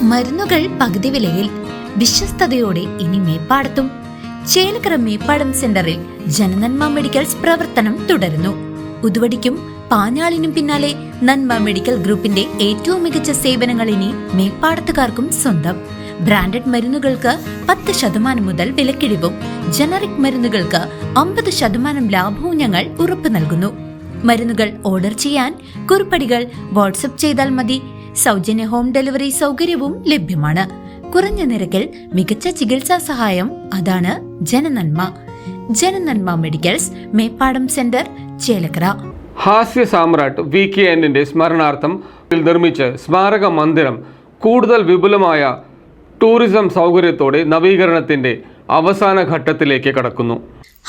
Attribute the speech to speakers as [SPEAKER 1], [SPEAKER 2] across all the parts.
[SPEAKER 1] മരുന്നുകൾ പകുതി വിലയിൽ വിശ്വസ്തയോടെ ഇനി മേപ്പാടത്തും. ചേലക്കര മേപ്പാടം സെന്ററിൽ ജനനന്മ മെഡിക്കൽസ് പ്രവർത്തനം തുടരുന്നു. ഉതുവടിക്കും പാഞ്ഞാളിനും പിന്നാലെ നന്മ മെഡിക്കൽ ഗ്രൂപ്പിന്റെ ഏറ്റവും മികച്ച സേവനങ്ങൾ ഇനി മേപ്പാടത്തുകാർക്കും സ്വന്തം. ബ്രാൻഡഡ് മരുന്നുകൾക്ക് 10% മുതൽ വിലക്കിഴിവും ജനറിക് മരുന്നുകൾക്ക് 50% ലാഭവും ഞങ്ങൾ ഉറപ്പു നൽകുന്നു. മരുന്നുകൾ ഓർഡർ ചെയ്യാൻ കുറിപ്പടികൾ വാട്സ്ആപ്പ് ചെയ്താൽ മതി. സൗജന്യ ഹോം ഡെലിവറി സൗകര്യവും ലഭ്യമാണ്. കുറഞ്ഞ നിരക്കിൽ മികച്ച ചികിത്സാ സഹായം, അതാണ് ജനനന്മ. ജനനന്മ മെഡിക്കൽസ്, മേപ്പാടം സെന്റർ, ചേലക്കര.
[SPEAKER 2] ഹാസ്യ സാമ്രാട്ട് VKNന്റെ സ്മരണാർത്ഥം നിർമ്മിച്ച സ്മാരക മന്ദിരം കൂടുതൽ വിപുലമായ ടൂറിസം സൗകര്യത്തോടെ നവീകരണത്തിന്റെ അവസാന ഘട്ടത്തിലേക്ക് കടക്കുന്നു.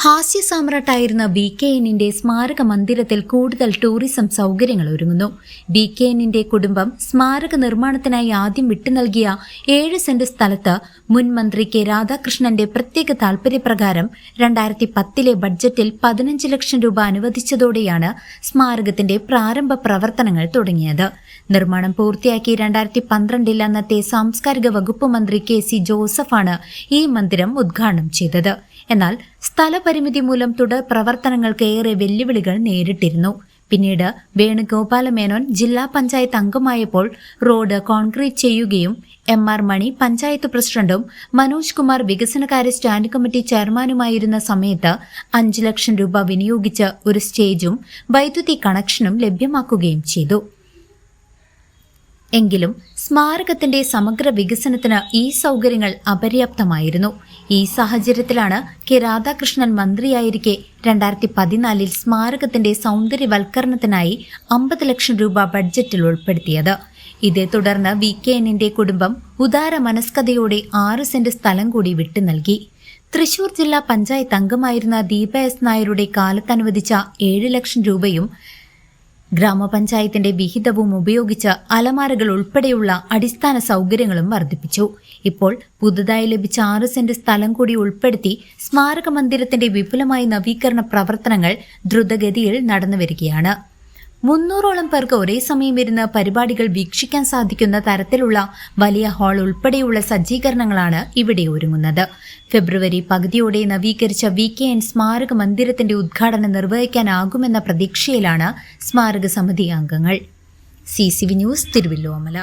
[SPEAKER 1] ഹാസ്യ സാമ്രാട്ടായിരുന്ന VKNന്റെ സ്മാരക മന്ദിരത്തിൽ കൂടുതൽ ടൂറിസം സൗകര്യങ്ങൾ ഒരുങ്ങുന്നു. VKNന്റെ കുടുംബം സ്മാരക നിർമ്മാണത്തിനായി ആദ്യം വിട്ടു നൽകിയ 7 സെന്റ് സ്ഥലത്ത് മുൻ മന്ത്രി K രാധാകൃഷ്ണന്റെ പ്രത്യേക താൽപര്യപ്രകാരം 2010 ബഡ്ജറ്റിൽ 15 ലക്ഷം രൂപ അനുവദിച്ചതോടെയാണ് സ്മാരകത്തിന്റെ പ്രാരംഭ പ്രവർത്തനങ്ങൾ തുടങ്ങിയത്. നിർമ്മാണം പൂർത്തിയാക്കി 2012 അന്നത്തെ സാംസ്കാരിക വകുപ്പ് മന്ത്രി KC ജോസഫാണ് ഈ മന്ദിരം ഉദ്ഘാടനം ചെയ്തത്. എന്നാൽ സ്ഥലപരിമിതി മൂലം തുടർ പ്രവർത്തനങ്ങൾക്ക് ഏറെ വെല്ലുവിളികൾ നേരിട്ടിരുന്നു. പിന്നീട് വേണുഗോപാല മേനോൻ ജില്ലാ പഞ്ചായത്ത് അംഗമായപ്പോൾ റോഡ് കോൺക്രീറ്റ് ചെയ്യുകയും MR മണി പഞ്ചായത്ത് പ്രസിഡന്റും മനോജ് കുമാർ വികസനകാര്യ സ്റ്റാൻഡിംഗ് കമ്മിറ്റി ചെയർമാനുമായിരുന്ന സമയത്ത് 5 ലക്ഷം രൂപ വിനിയോഗിച്ച് ഒരു സ്റ്റേജും വൈദ്യുതി കണക്ഷനും ലഭ്യമാക്കുകയും ചെയ്തു. എങ്കിലും സ്മാരകത്തിന്റെ സമഗ്ര വികസനത്തിന് ഈ സൗകര്യങ്ങൾ അപര്യാപ്തമായിരുന്നു. ഈ സാഹചര്യത്തിലാണ് K രാധാകൃഷ്ണൻ മന്ത്രിയായിരിക്കെ 2014 സ്മാരകത്തിന്റെ സൗന്ദര്യവൽക്കരണത്തിനായി 50 ലക്ഷം രൂപ ബഡ്ജറ്റിൽ ഉൾപ്പെടുത്തിയത്. ഇതേ തുടർന്ന് VKNന്റെ കുടുംബം ഉദാര മനസ്കതയോടെ 6 സെന്റ് സ്ഥലം കൂടി വിട്ടു നൽകി. തൃശൂർ ജില്ലാ പഞ്ചായത്ത് അംഗമായിരുന്ന ദീപ S നായരുടെ കാലത്തനുവദിച്ച 7 ലക്ഷം രൂപയും ഗ്രാമപഞ്ചായത്തിന്റെ വിഹിതവും ഉപയോഗിച്ച് അലമാരകൾ ഉൾപ്പെടെയുള്ള അടിസ്ഥാന സൗകര്യങ്ങളും വർദ്ധിപ്പിച്ചു. ഇപ്പോൾ പുതുതായി ലഭിച്ച 6 സെന്റ് സ്ഥലം കൂടി ഉൾപ്പെടുത്തി സ്മാരക മന്ദിരത്തിന്റെ വിപുലമായ നവീകരണ പ്രവർത്തനങ്ങൾ ദ്രുതഗതിയിൽ നടന്നുവരികയാണ്. 300ഓളം പേർക്ക് ഒരേ സമയം ഇരുന്ന് പരിപാടികൾ വീക്ഷിക്കാൻ സാധിക്കുന്ന തരത്തിലുള്ള വലിയ ഹാൾ ഉൾപ്പെടെയുള്ള സജ്ജീകരണങ്ങളാണ് ഇവിടെ ഒരുങ്ങുന്നത്. ഫെബ്രുവരി പകുതിയോടെ നവീകരിച്ച VKN സ്മാരക മന്ദിരത്തിന്റെ ഉദ്ഘാടനം നിർവഹിക്കാനാകുമെന്ന പ്രതീക്ഷയിലാണ് സ്മാരക സമിതി അംഗങ്ങൾ. CCV news, Thiruvilwamala.